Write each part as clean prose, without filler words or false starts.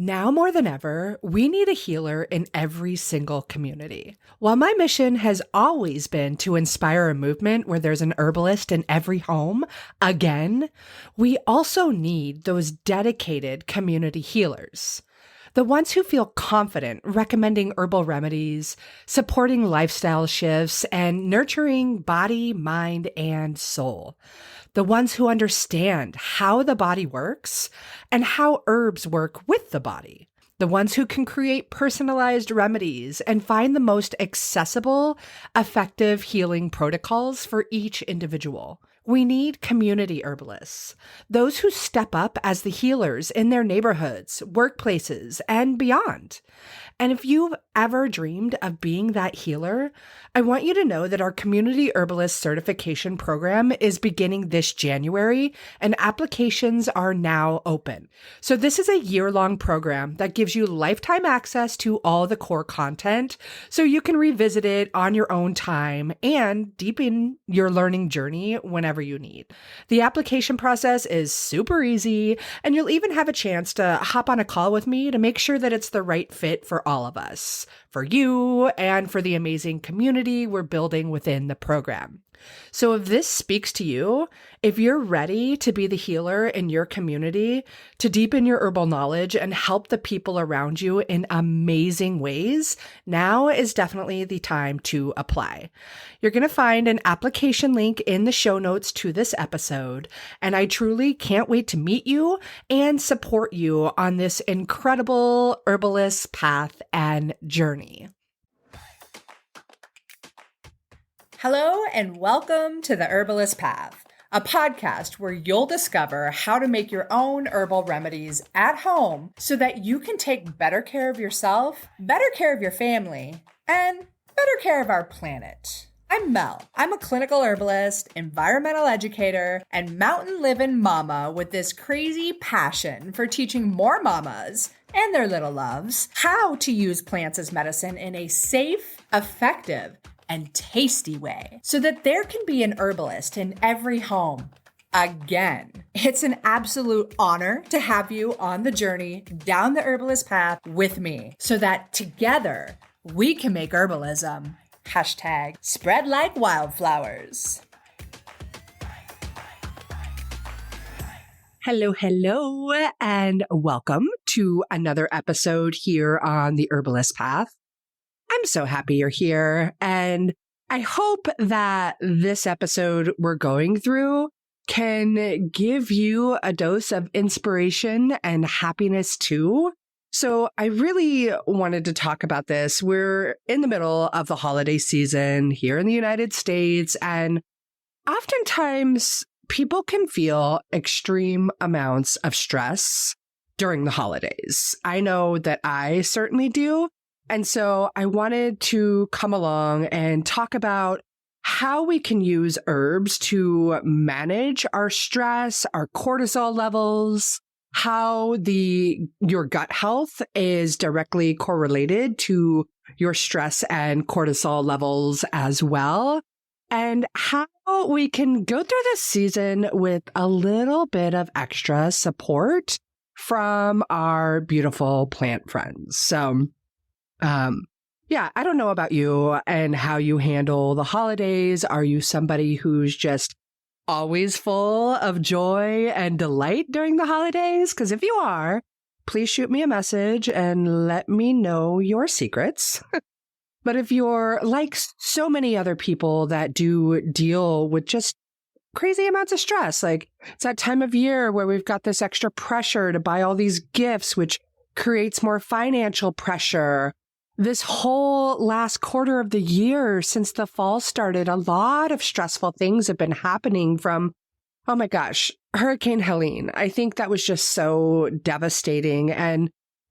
Now more than ever, we need a healer in every single community. While my mission has always been to inspire a movement where there's an herbalist in every home, again, we also need those dedicated community healers. The ones who feel confident recommending herbal remedies, supporting lifestyle shifts, and nurturing body, mind, and soul. The ones who understand how the body works and how herbs work with the body. The ones who can create personalized remedies and find the most accessible, effective healing protocols for each individual. We need community herbalists, those who step up as the healers in their neighborhoods, workplaces, and beyond. And if you've ever dreamed of being that healer, I want you to know that our Community Herbalist Certification Program is beginning this January, and applications are now open. So this is a year-long program that gives you lifetime access to all the core content, so you can revisit it on your own time and deepen your learning journey whenever you need. The application process is super easy, and you'll even have a chance to hop on a call with me to make sure that it's the right fit for all of us, for you, and for the amazing community we're building within the program. So if this speaks to you, if you're ready to be the healer in your community, to deepen your herbal knowledge and help the people around you in amazing ways, now is definitely the time to apply. You're going to find an application link in the show notes to this episode, and I truly can't wait to meet you and support you on this incredible herbalist path and journey. Hello and welcome to the Herbalist Path, a podcast where you'll discover how to make your own herbal remedies at home so that you can take better care of yourself, better care of your family, and better care of our planet. I'm Mel. I'm a clinical herbalist, environmental educator, and mountain living mama with this crazy passion for teaching more mamas and their little loves how to use plants as medicine in a safe, effective, and tasty way so that there can be an herbalist in every home. Again, it's an absolute honor to have you on the journey down the herbalist path with me so that together we can make herbalism #spread like wildflowers. Hello, and welcome to another episode here on the Herbalist Path. I'm so happy you're here, and I hope that this episode we're going through can give you a dose of inspiration and happiness too. So I really wanted to talk about this. We're in the middle of the holiday season here in the United States, and oftentimes people can feel extreme amounts of stress during the holidays. I know that I certainly do. And so I wanted to come along and talk about how we can use herbs to manage our stress, our cortisol levels, how your gut health is directly correlated to your stress and cortisol levels as well, and how we can go through this season with a little bit of extra support from our beautiful plant friends. So I don't know about you and how you handle the holidays. Are you somebody who's just always full of joy and delight during the holidays? Because if you are, please shoot me a message and let me know your secrets. But if you're like so many other people that do deal with just crazy amounts of stress, like it's that time of year where we've got this extra pressure to buy all these gifts, which creates more financial pressure. This whole last quarter of the year since the fall started, a lot of stressful things have been happening from, oh my gosh, Hurricane Helene. I think that was just so devastating. And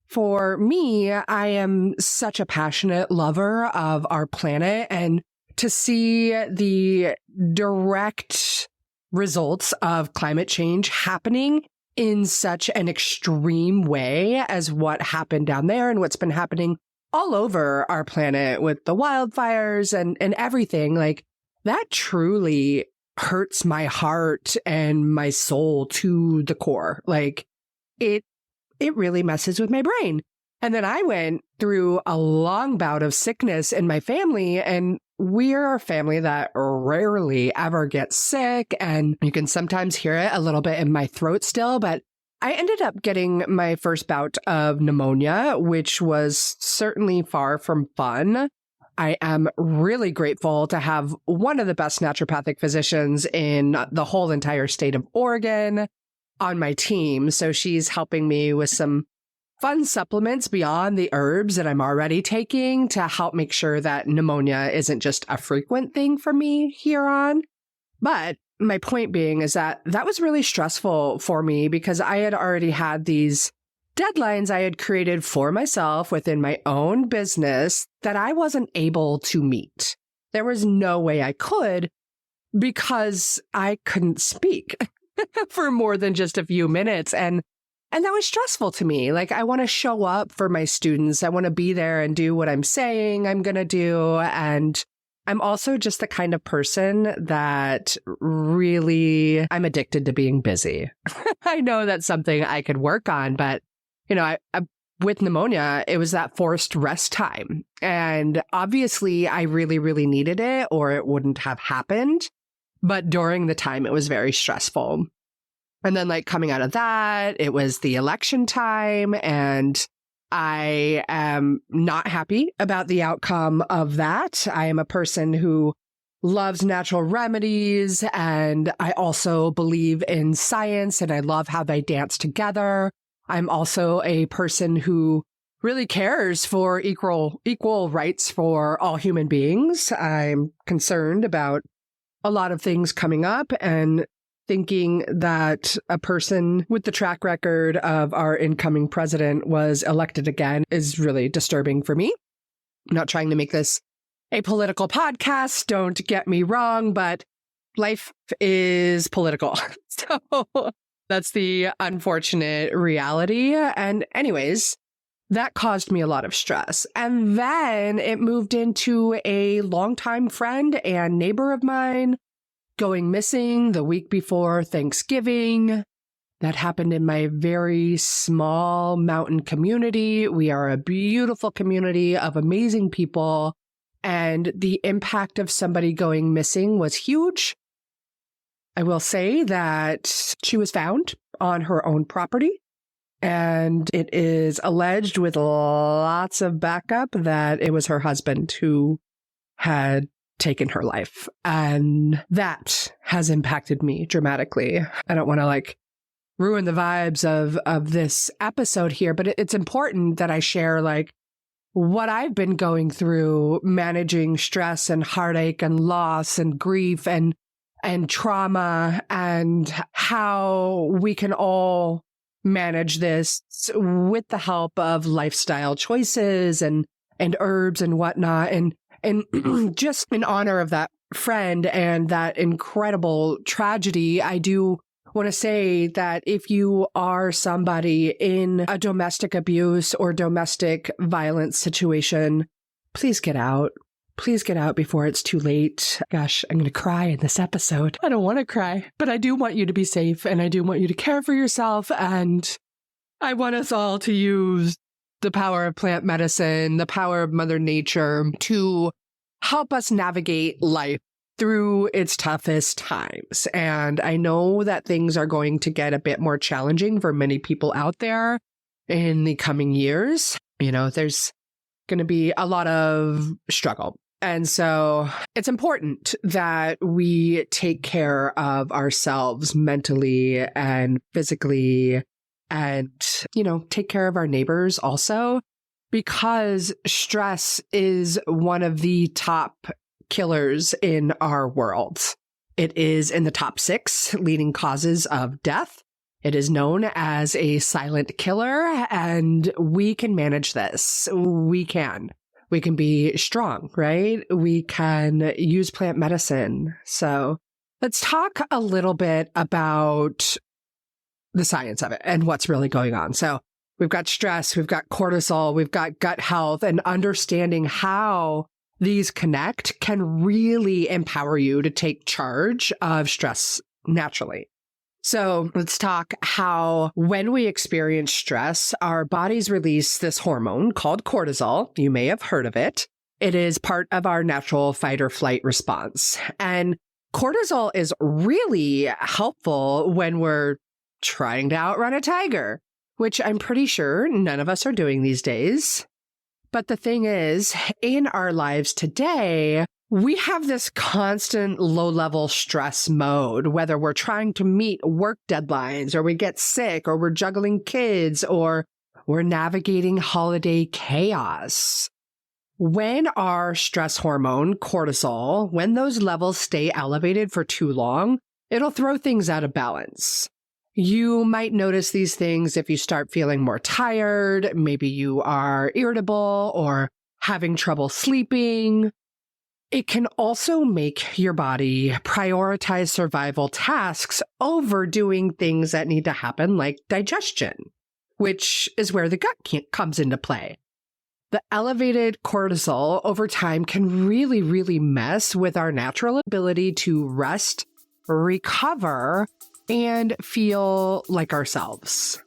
for me, I am such a passionate lover of our planet, and to see the direct results of climate change happening in such an extreme way as what happened down there and what's been happening all over our planet with the wildfires and everything, like that truly hurts my heart and my soul to the core. Like it it really messes with my brain. And then I went through a long bout of sickness in my family, and we're a family that rarely ever gets sick. And you can sometimes hear it a little bit in my throat still, but I ended up getting my first bout of pneumonia, which was certainly far from fun. I am really grateful to have one of the best naturopathic physicians in the whole entire state of Oregon on my team. So she's helping me with some fun supplements beyond the herbs that I'm already taking to help make sure that pneumonia isn't just a frequent thing for me here on. But my point being is that was really stressful for me because I had already had these deadlines I had created for myself within my own business that I wasn't able to meet. There was no way I could because I couldn't speak for more than just a few minutes. And that was stressful to me. Like, I want to show up for my students. I want to be there and do what I'm saying I'm going to do. And I'm also just the kind of person that really, I'm addicted to being busy. I know that's something I could work on, but I with pneumonia, it was that forced rest time. And obviously I really, really needed it or it wouldn't have happened. But during the time, it was very stressful. And then coming out of that, it was the election time, and I am not happy about the outcome of that. I am a person who loves natural remedies, and I also believe in science, and I love how they dance together. I'm also a person who really cares for equal rights for all human beings. I'm concerned about a lot of things coming up, and thinking that a person with the track record of our incoming president was elected again is really disturbing for me. I'm not trying to make this a political podcast, don't get me wrong, but life is political. So that's the unfortunate reality. And anyways, that caused me a lot of stress. And then it moved into a longtime friend and neighbor of mine going missing the week before Thanksgiving. That happened in my very small mountain community. We are a beautiful community of amazing people, and the impact of somebody going missing was huge. I will say that she was found on her own property, and it is alleged with lots of backup that it was her husband who had taken her life. And that has impacted me dramatically. I don't want to ruin the vibes of this episode here, but it's important that I share what I've been going through managing stress and heartache and loss and grief and trauma, and how we can all manage this with the help of lifestyle choices and herbs and whatnot. And just in honor of that friend and that incredible tragedy, I do want to say that if you are somebody in a domestic abuse or domestic violence situation, please get out. Please get out before it's too late. Gosh, I'm going to cry in this episode. I don't want to cry, but I do want you to be safe, and I do want you to care for yourself. And I want us all to use the power of plant medicine, the power of Mother Nature to help us navigate life through its toughest times. And I know that things are going to get a bit more challenging for many people out there in the coming years. There's going to be a lot of struggle. And so it's important that we take care of ourselves mentally and physically, and, take care of our neighbors also, because stress is one of the top killers in our world. It is in the top 6 leading causes of death. It is known as a silent killer, and we can manage this. We can be strong, right? We can use plant medicine. So let's talk a little bit about the science of it and what's really going on. So we've got stress, we've got cortisol, we've got gut health, and understanding how these connect can really empower you to take charge of stress naturally. So let's talk how when we experience stress, our bodies release this hormone called cortisol. You may have heard of it. It is part of our natural fight or flight response. And cortisol is really helpful when we're trying to outrun a tiger, which I'm pretty sure none of us are doing these days. But the thing is, in our lives today, we have this constant low-level stress mode, whether we're trying to meet work deadlines, or we get sick, or we're juggling kids, or we're navigating holiday chaos. When our stress hormone, cortisol, when those levels stay elevated for too long, it'll throw things out of balance. You might notice these things if you start feeling more tired, maybe you are irritable or having trouble sleeping. It can also make your body prioritize survival tasks over doing things that need to happen, like digestion, which is where the gut comes into play. The elevated cortisol over time can really, really mess with our natural ability to rest, recover, and feel like ourselves.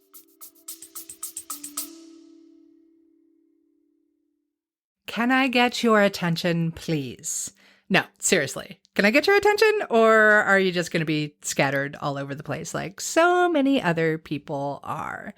Can I get your attention, please? No, seriously. Can I get your attention? Or are you just going to be scattered all over the place like so many other people are?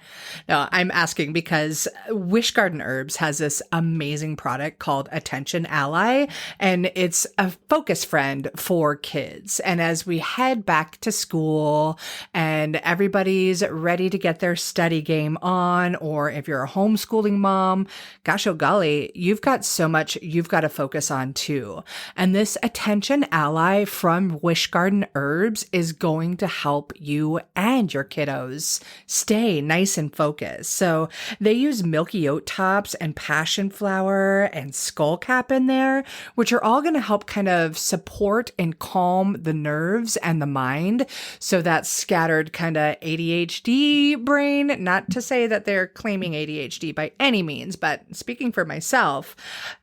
No, I'm asking because Wish Garden Herbs has this amazing product called Attention Ally, and it's a focus friend for kids. And as we head back to school and everybody's ready to get their study game on, or if you're a homeschooling mom, gosh, oh golly, you've got so much you've got to focus on too. And this Attention Ally from Wish Garden Herbs is going to help you and your kiddos stay nice and focused. So they use milky oat tops and passion flower and skullcap in there, which are all going to help kind of support and calm the nerves and the mind. So that scattered kind of ADHD brain, not to say that they're claiming ADHD by any means, but speaking for myself,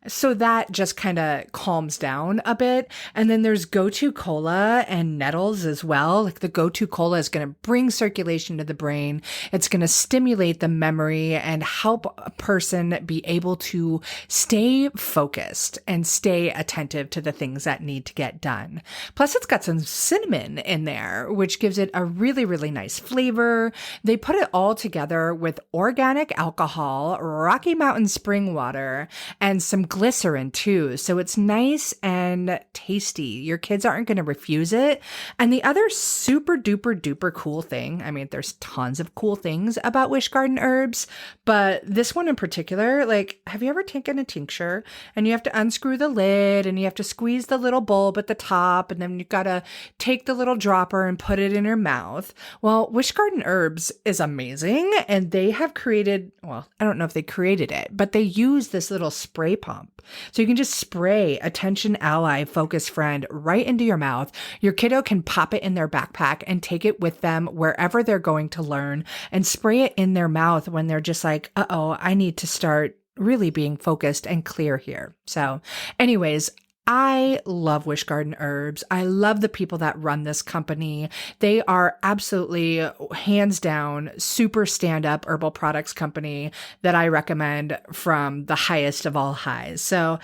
so that just kind of calms down a bit. And then there's Go-To Cola and nettles as well. Like the Go-To Cola is going to bring circulation to the brain. It's going to stimulate the memory and help a person be able to stay focused and stay attentive to the things that need to get done. Plus, it's got some cinnamon in there, which gives it a really, really nice flavor. They put it all together with organic alcohol, Rocky Mountain spring water, and some glycerin too. So it's nice and tasty. Your kids aren't going to refuse it. And the other super duper duper cool thing, I mean, there's tons of cool things about Wish Garden Herbs, but this one in particular, like, have you ever taken a tincture and you have to unscrew the lid and you have to squeeze the little bulb at the top and then you've got to take the little dropper and put it in your mouth? Well, Wish Garden Herbs is amazing, and they have created, well, I don't know if they created it, but they use this little spray pump. So you can just spray Attention Ally Focus Friend right into your mouth. Your kiddo can pop it in their backpack and take it with them wherever they're going to learn and spray it in their mouth when they're just like, uh-oh, I need to start really being focused and clear here. So anyways, I love Wish Garden Herbs. I love the people that run this company. They are absolutely, hands down, super stand-up herbal products company that I recommend from the highest of all highs. So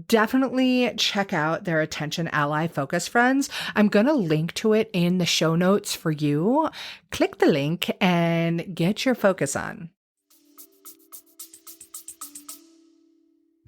definitely check out their Attention Ally Focus Friends. I'm going to link to it in the show notes for you. Click the link and get your focus on.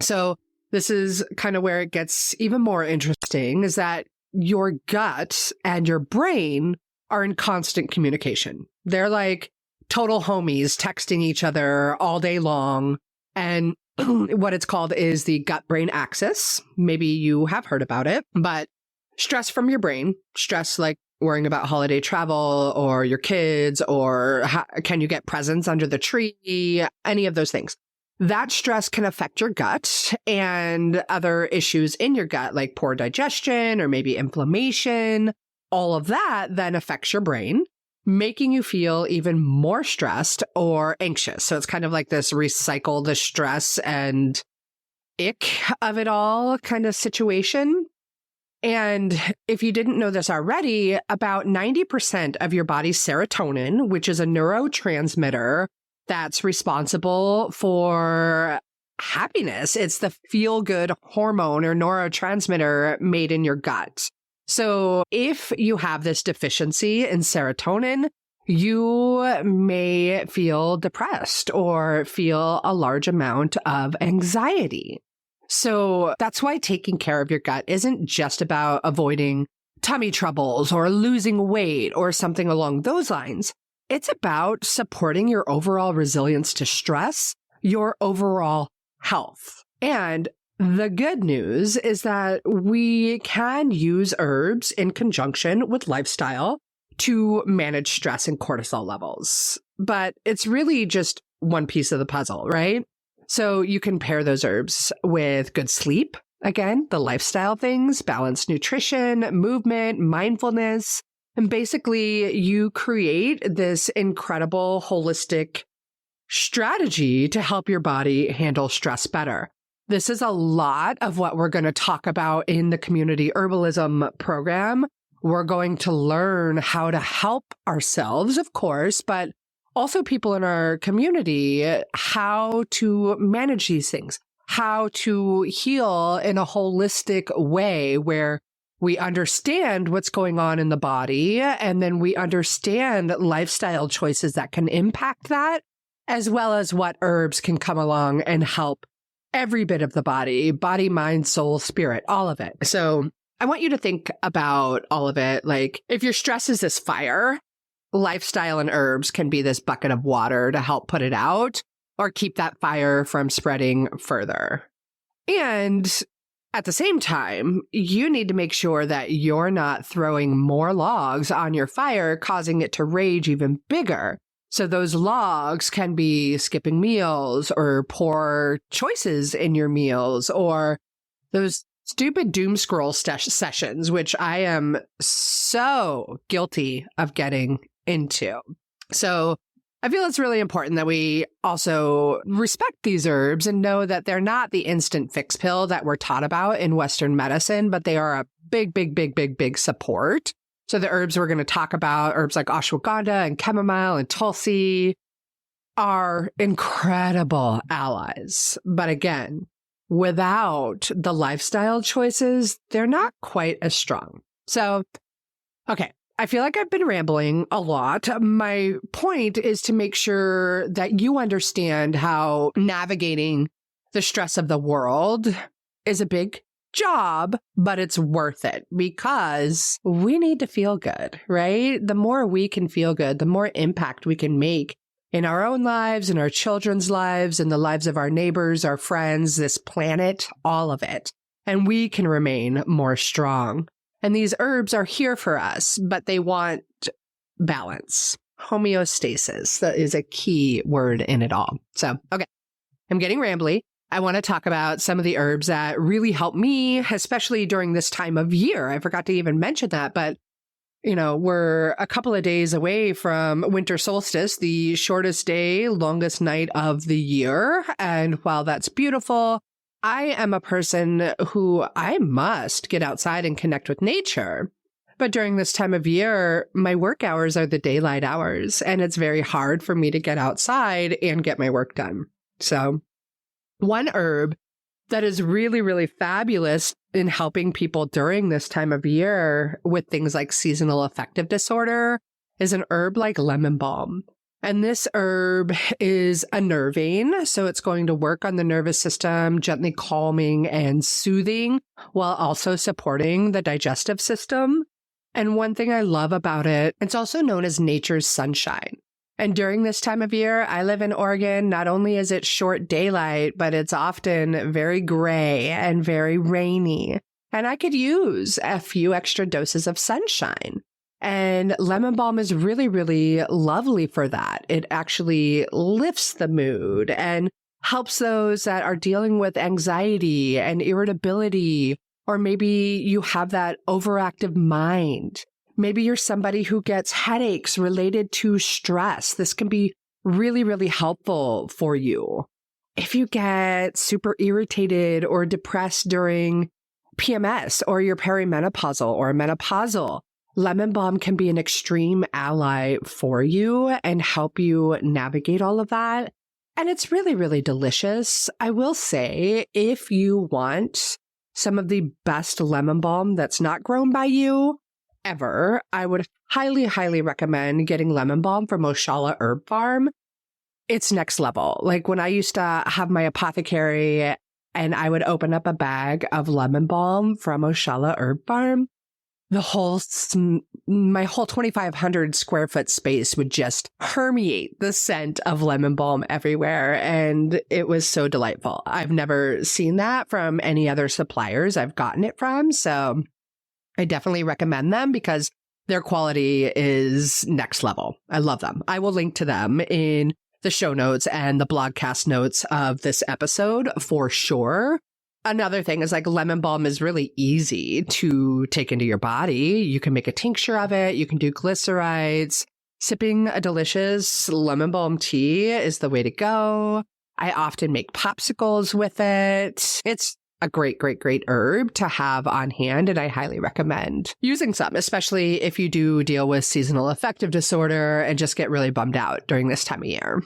So this is kind of where it gets even more interesting, is that your gut and your brain are in constant communication. They're like total homies texting each other all day long. And what it's called is the gut-brain axis. Maybe you have heard about it, but stress from your brain, stress like worrying about holiday travel or your kids, or can you get presents under the tree, any of those things. That stress can affect your gut and other issues in your gut, like poor digestion or maybe inflammation. All of that then affects your brain, making you feel even more stressed or anxious. So it's kind of like this recycle the stress and ick of it all kind of situation. And if you didn't know this already, about 90% of your body's serotonin, which is a neurotransmitter that's responsible for happiness. It's the feel-good hormone or neurotransmitter made in your gut. So if you have this deficiency in serotonin, you may feel depressed or feel a large amount of anxiety. So that's why taking care of your gut isn't just about avoiding tummy troubles or losing weight or something along those lines. It's about supporting your overall resilience to stress, your overall health. And the good news is that we can use herbs in conjunction with lifestyle to manage stress and cortisol levels. But it's really just one piece of the puzzle, right? So you can pair those herbs with good sleep. Again, the lifestyle things, balanced nutrition, movement, mindfulness. And basically you create this incredible holistic strategy to help your body handle stress better. This is a lot of what we're going to talk about in the community herbalism program. We're going to learn how to help ourselves, of course, but also people in our community, how to manage these things, how to heal in a holistic way where we understand what's going on in the body, and then we understand lifestyle choices that can impact that, as well as what herbs can come along and help every bit of the body, mind, soul, spirit, all of it. So I want you to think about all of it. Like if your stress is this fire, lifestyle and herbs can be this bucket of water to help put it out or keep that fire from spreading further. And at the same time, you need to make sure that you're not throwing more logs on your fire, causing it to rage even bigger. So those logs can be skipping meals or poor choices in your meals or those stupid doom scroll sessions, which I am so guilty of getting into. So I feel it's really important that we also respect these herbs and know that they're not the instant fix pill that we're taught about in Western medicine, but they are a big support. So the herbs we're going to talk about, herbs like ashwagandha and chamomile and Tulsi, are incredible allies. But again, without the lifestyle choices, they're not quite as strong. So, okay. I feel like I've been rambling a lot. My point is to make sure that you understand how navigating the stress of the world is a big job, but it's worth it because we need to feel good, right? The more we can feel good, the more impact we can make in our own lives, in our children's lives, in the lives of our neighbors, our friends, this planet, all of it. And we can remain more strong. And these herbs are here for us, but they want balance. Homeostasis, that is a key word in it all. So, okay, I'm getting rambly. I want to talk about some of the herbs that really help me, especially during this time of year. I forgot to even mention that, but we're a couple of days away from winter solstice, the shortest day, longest night of the year. And while that's beautiful, I am a person who I must get outside and connect with nature. But during this time of year, my work hours are the daylight hours, and it's very hard for me to get outside and get my work done. So one herb that is really fabulous in helping people during this time of year with things like seasonal affective disorder is an herb like lemon balm. And this herb is a nervine, so it's going to work on the nervous system, gently calming and soothing, while also supporting the digestive system. And one thing I love about it, it's also known as nature's sunshine. And during this time of year, I live in Oregon. Not only is it short daylight, but it's often very gray and very rainy. And I could use a few extra doses of sunshine. And lemon balm is really lovely for that. It actually lifts the mood and helps those that are dealing with anxiety and irritability, or maybe you have that overactive mind. Maybe you're somebody who gets headaches related to stress. This can be really helpful for you. If you get super irritated or depressed during PMS or you're perimenopausal or menopausal, lemon balm can be an extreme ally for you and help you navigate all of that. And it's really, really delicious. I will say, if you want some of the best lemon balm that's not grown by you ever, I would highly, highly recommend getting lemon balm from Oshala Herb Farm. It's next level. Like when I used to have my apothecary and I would open up a bag of lemon balm from Oshala Herb Farm, my whole 2,500 square foot space would just permeate the scent of lemon balm everywhere. And it was so delightful. I've never seen that from any other suppliers I've gotten it from. So I definitely recommend them because their quality is next level. I love them. I will link to them in the show notes and the blogcast notes of this episode for sure. Another thing is like lemon balm is really easy to take into your body. You can make a tincture of it. You can do glycerides. Sipping a delicious lemon balm tea is the way to go. I often make popsicles with it. It's a great, great, great herb to have on hand, and I highly recommend using some, especially if you do deal with seasonal affective disorder and just get really bummed out during this time of year.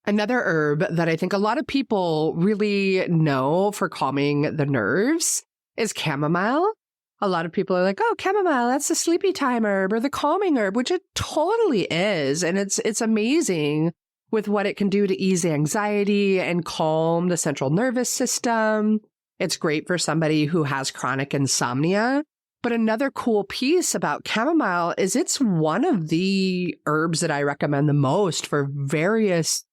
Another herb that I think a lot of people really know for calming the nerves is chamomile. A lot of people are like, oh, chamomile, that's the sleepy time herb or the calming herb, which it totally is. And it's amazing with what it can do to ease anxiety and calm the central nervous system. It's great for somebody who has chronic insomnia. But another cool piece about chamomile is it's one of the herbs that I recommend the most for various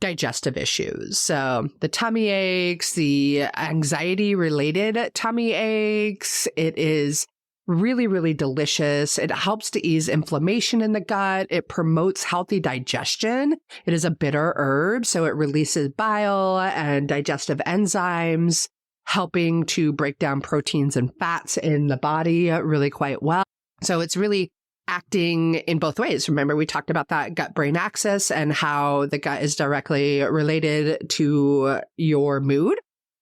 digestive issues. So the tummy aches, the anxiety-related tummy aches, it is really, really delicious. It helps to ease inflammation in the gut. It promotes healthy digestion. It is a bitter herb, so it releases bile and digestive enzymes, helping to break down proteins and fats in the body really quite well. So it's really acting in both ways. Remember, we talked about that gut-brain axis and how the gut is directly related to your mood.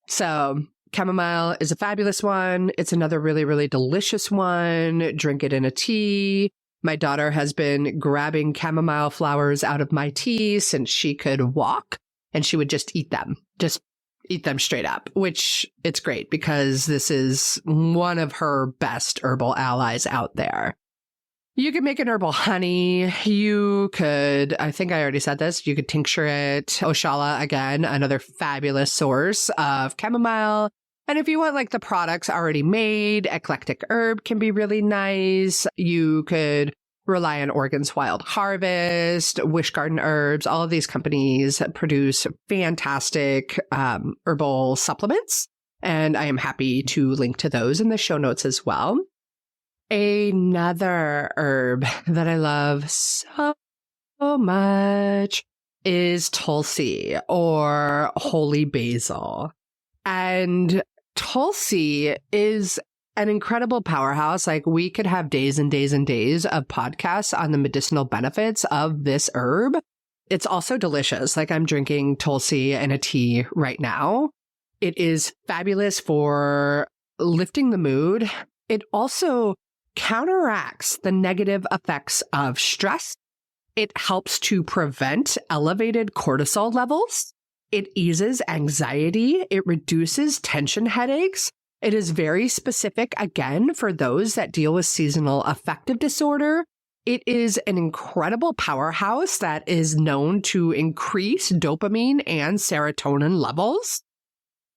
So chamomile is a fabulous one. It's another really, really delicious one. Drink it in a tea. My daughter has been grabbing chamomile flowers out of my tea since she could walk, and she would just eat them straight up, which it's great because this is one of her best herbal allies out there. You could make an herbal honey. You could, I think I already said this, you could tincture it. Oshala, again, another fabulous source of chamomile. And if you want like the products already made, eclectic herb can be really nice. You could rely on Oregon's Wild Harvest, Wish Garden Herbs. All of these companies produce fantastic herbal supplements. And I am happy to link to those in the show notes as well. Another herb that I love so much is Tulsi or holy basil. And Tulsi is an incredible powerhouse. Like we could have days and days and days of podcasts on the medicinal benefits of this herb. It's also delicious. Like I'm drinking Tulsi in a tea right now. It is fabulous for lifting the mood. It also counteracts the negative effects of stress. It helps to prevent elevated cortisol levels. It eases anxiety. It reduces tension headaches. It is very specific, again, for those that deal with seasonal affective disorder. It is an incredible powerhouse that is known to increase dopamine and serotonin levels.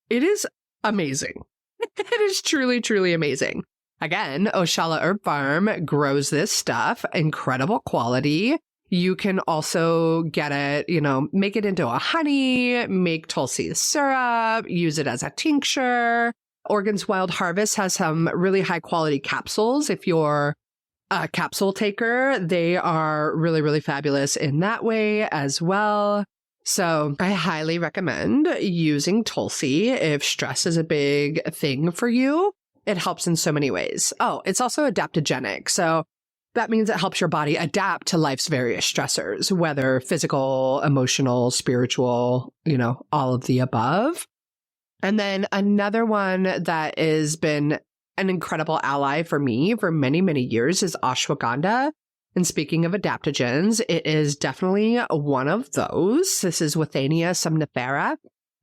It is amazing. It is truly, truly amazing. Again, Oshala Herb Farm grows this stuff, incredible quality. You can also get it, make it into a honey, make Tulsi syrup, use it as a tincture. Oregon's Wild Harvest has some really high quality capsules. If you're a capsule taker, they are really, really fabulous in that way as well. So I highly recommend using Tulsi if stress is a big thing for you. It helps in so many ways. Oh, it's also adaptogenic. So that means it helps your body adapt to life's various stressors, whether physical, emotional, spiritual, all of the above. And then another one that has been an incredible ally for me for many, many years is ashwagandha. And speaking of adaptogens, it is definitely one of those. This is Withania somnifera.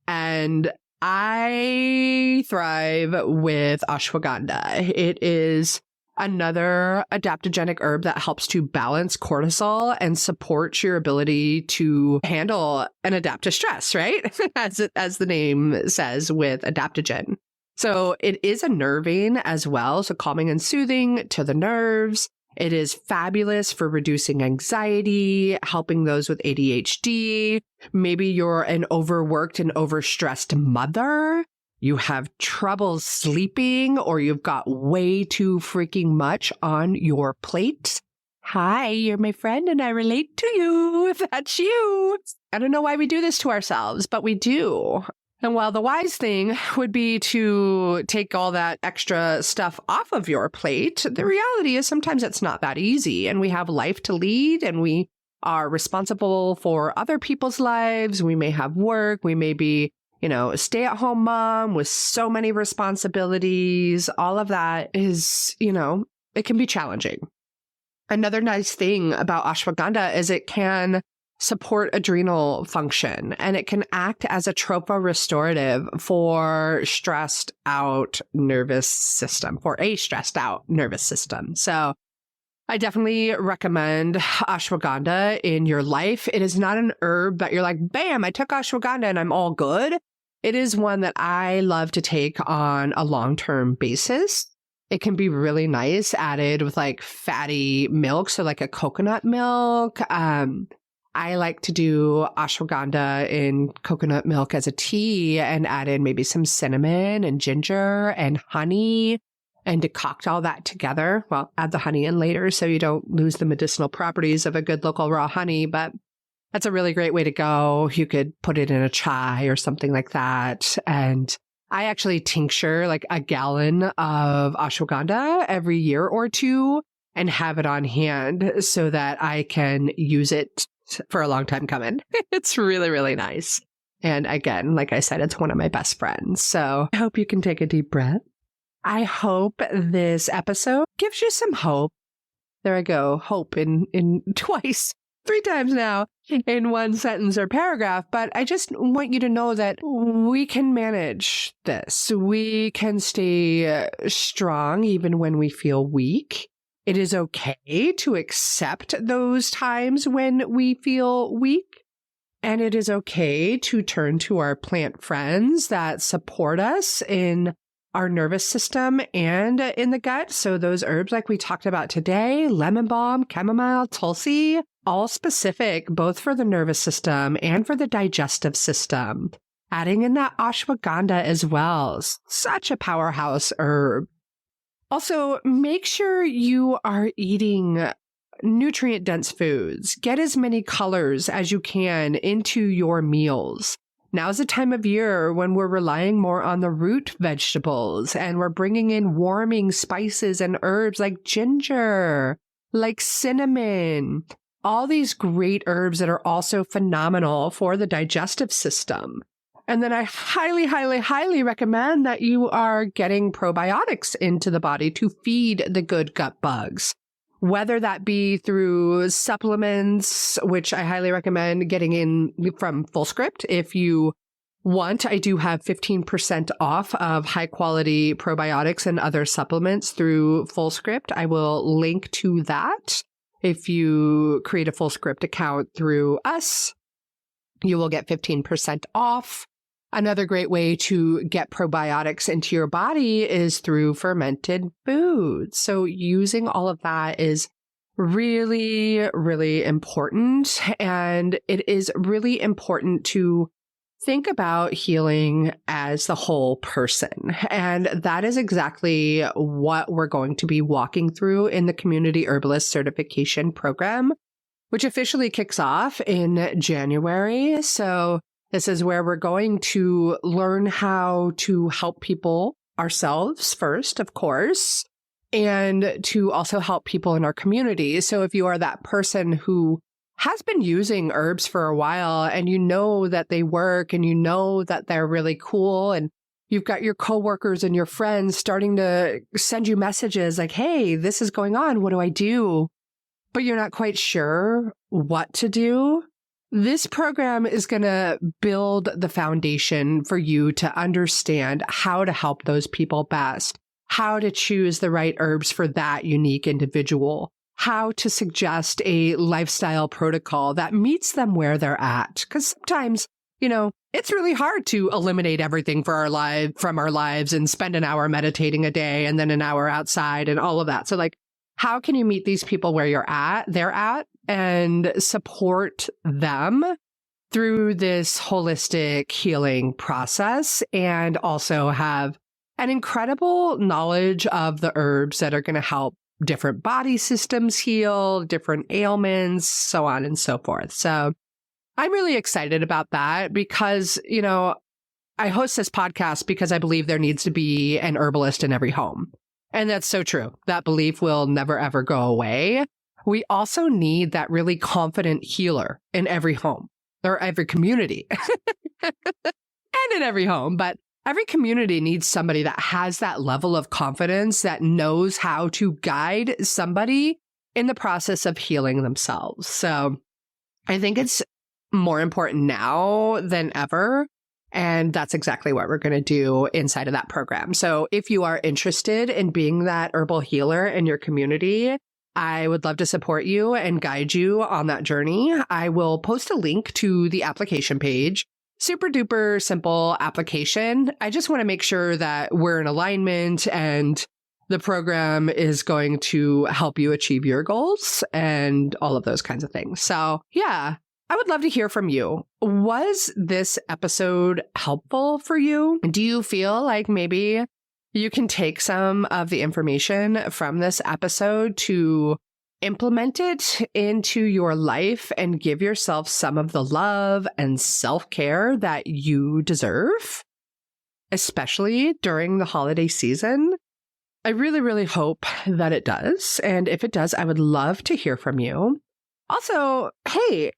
And I thrive with ashwagandha. It is another adaptogenic herb that helps to balance cortisol and supports your ability to handle and adapt to stress, right? as the name says with adaptogen. So it is unnerving as well. So calming and soothing to the nerves. It is fabulous for reducing anxiety, helping those with ADHD. Maybe you're an overworked and overstressed mother. You have trouble sleeping, or you've got way too freaking much on your plate. Hi, you're my friend and I relate to you if that's you. I don't know why we do this to ourselves, but we do. And while the wise thing would be to take all that extra stuff off of your plate, the reality is sometimes it's not that easy. And we have life to lead and we are responsible for other people's lives. We may have work. We may be, a stay-at-home mom with so many responsibilities. All of that is, it can be challenging. Another nice thing about ashwagandha is it can support adrenal function, and it can act as a tropo-restorative for a stressed out nervous system. So I definitely recommend ashwagandha in your life. It is not an herb that you're like, bam, I took ashwagandha and I'm all good. It is one that I love to take on a long-term basis. It can be really nice added with like fatty milk, so like a coconut milk. I like to do ashwagandha in coconut milk as a tea and add in maybe some cinnamon and ginger and honey and decoct all that together. Well, add the honey in later so you don't lose the medicinal properties of a good local raw honey, but that's a really great way to go. You could put it in a chai or something like that. And I actually tincture like a gallon of ashwagandha every year or two and have it on hand so that I can use it for a long time coming. It's really, really nice. And again, like I said, it's one of my best friends. So I hope you can take a deep breath. I hope this episode gives you some hope. There I go. Hope in twice, 3 times now in one sentence or paragraph. But I just want you to know that we can manage this. We can stay strong even when we feel weak. It is okay to accept those times when we feel weak. And it is okay to turn to our plant friends that support us in our nervous system and in the gut. So those herbs like we talked about today, lemon balm, chamomile, Tulsi, all specific both for the nervous system and for the digestive system. Adding in that ashwagandha as well. Such a powerhouse herb. Also, make sure you are eating nutrient-dense foods. Get as many colors as you can into your meals. Now's the time of year when we're relying more on the root vegetables and we're bringing in warming spices and herbs like ginger, like cinnamon, all these great herbs that are also phenomenal for the digestive system. And then I highly, highly, highly recommend that you are getting probiotics into the body to feed the good gut bugs, whether that be through supplements, which I highly recommend getting in from FullScript. If you want, I do have 15% off of high quality probiotics and other supplements through FullScript. I will link to that. If you create a FullScript account through us, you will get 15% off. Another great way to get probiotics into your body is through fermented foods. So using all of that is really, really important. And it is really important to think about healing as the whole person. And that is exactly what we're going to be walking through in the Community Herbalist Certification Program, which officially kicks off in January. So this is where we're going to learn how to help people ourselves first, of course, and to also help people in our community. So if you are that person who has been using herbs for a while and you know that they work and you know that they're really cool and You've got your coworkers and your friends starting to send you messages like, hey, this is going on. What do I do? But you're not quite sure what to do. This program is going to build the foundation for you to understand how to help those people best, how to choose the right herbs for that unique individual, how to suggest a lifestyle protocol that meets them where they're at. Because sometimes, it's really hard to eliminate everything from our lives and spend an hour meditating a day and then an hour outside and all of that. So how can you meet these people where they're at, and support them through this holistic healing process, and also have an incredible knowledge of the herbs that are going to help different body systems heal, different ailments, so on and so forth. So I'm really excited about that because, I host this podcast because I believe there needs to be an herbalist in every home. And that's so true. That belief will never, ever go away. We also need that really confident healer in every home or every community and in every home. But every community needs somebody that has that level of confidence, that knows how to guide somebody in the process of healing themselves. So I think it's more important now than ever. And that's exactly what we're going to do inside of that program. So if you are interested in being that herbal healer in your community, I would love to support you and guide you on that journey. I will post a link to the application page. Super duper simple application. I just want to make sure that we're in alignment and the program is going to help you achieve your goals and all of those kinds of things. So yeah, I would love to hear from you. Was this episode helpful for you? Do you feel like maybe you can take some of the information from this episode to implement it into your life and give yourself some of the love and self-care that you deserve, especially during the holiday season? I really, really hope that it does. And if it does, I would love to hear from you. Also, hey,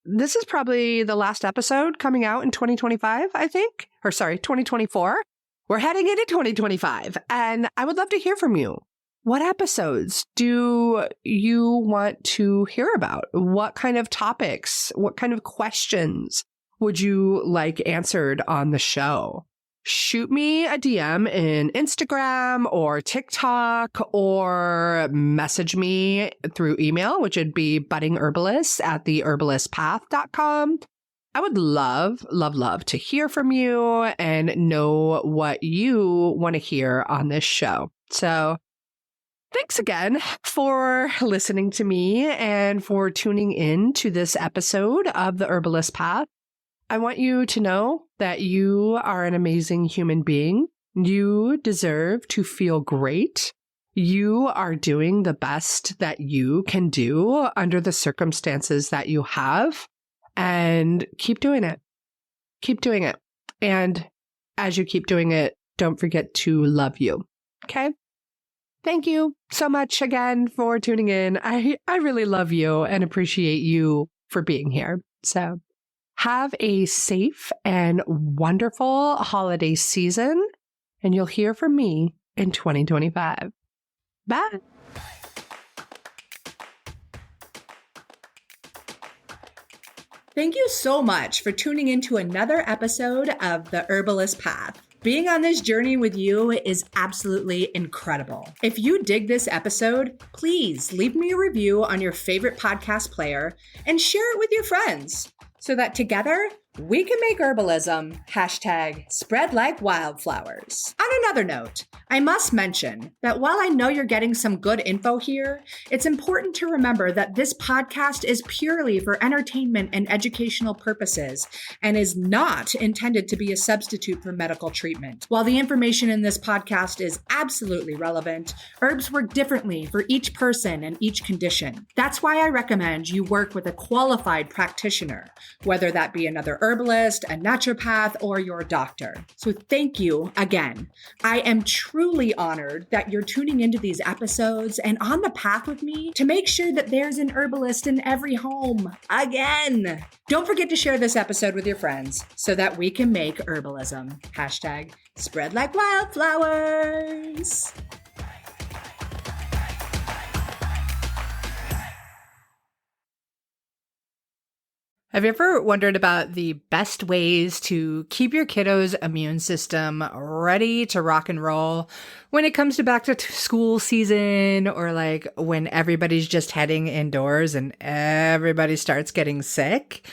this is probably the last episode coming out in 2025, I think. 2024. We're heading into 2025, and I would love to hear from you. What episodes do you want to hear about? What kind of topics, what kind of questions would you like answered on the show? Shoot me a DM in Instagram or TikTok, or message me through email, which would be buddingherbalists@theherbalistpath.com. I would love, love, love to hear from you and know what you want to hear on this show. So thanks again for listening to me and for tuning in to this episode of The Herbalist Path. I want you to know that you are an amazing human being. You deserve to feel great. You are doing the best that you can do under the circumstances that you have. And keep doing it. Keep doing it. And as you keep doing it, don't forget to love you. Okay? Thank you so much again for tuning in. I really love you and appreciate you for being here. So have a safe and wonderful holiday season, and you'll hear from me in 2025. Bye. Thank you so much for tuning into another episode of The Herbalist Path. Being on this journey with you is absolutely incredible. If you dig this episode, please leave me a review on your favorite podcast player and share it with your friends so that together we can make herbalism #spread like wildflowers. On another note, I must mention that while I know you're getting some good info here, it's important to remember that this podcast is purely for entertainment and educational purposes and is not intended to be a substitute for medical treatment. While the information in this podcast is absolutely relevant, herbs work differently for each person and each condition. That's why I recommend you work with a qualified practitioner, whether that be another herbalist, a naturopath, or your doctor. So thank you again. I am truly honored that you're tuning into these episodes and on the path with me to make sure that there's an herbalist in every home again. Don't forget to share this episode with your friends so that we can make herbalism #spread like wildflowers. Have you ever wondered about the best ways to keep your kiddo's immune system ready to rock and roll when it comes to back to school season, or like when everybody's just heading indoors and everybody starts getting sick?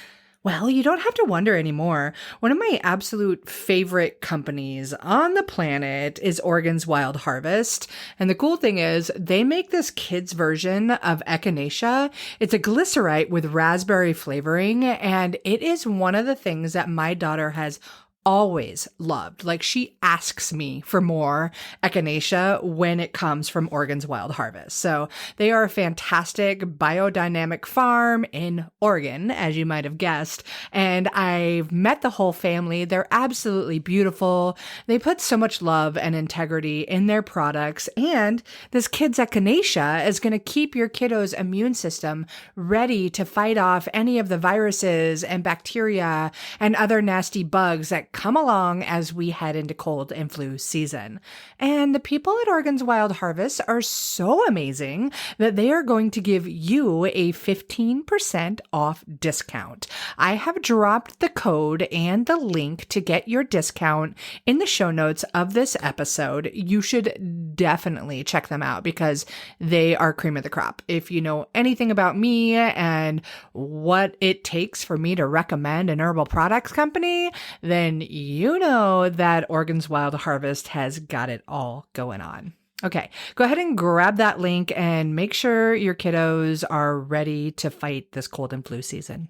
Well, you don't have to wonder anymore. One of my absolute favorite companies on the planet is Oregon's Wild Harvest. And the cool thing is they make this kids version of echinacea. It's a glycerite with raspberry flavoring, and it is one of the things that my daughter has always loved. Like, she asks me for more echinacea when it comes from Oregon's Wild Harvest. So they are a fantastic biodynamic farm in Oregon, as you might have guessed. And I've met the whole family. They're absolutely beautiful. They put so much love and integrity in their products. And this kid's echinacea is going to keep your kiddo's immune system ready to fight off any of the viruses and bacteria and other nasty bugs that come along as we head into cold and flu season. And the people at Oregon's Wild Harvest are so amazing that they are going to give you a 15% off discount. I have dropped the code and the link to get your discount in the show notes of this episode. You should definitely check them out because they are cream of the crop. If you know anything about me and what it takes for me to recommend an herbal products company, then you know that Oregon's Wild Harvest has got it all going on. Okay, go ahead and grab that link and make sure your kiddos are ready to fight this cold and flu season.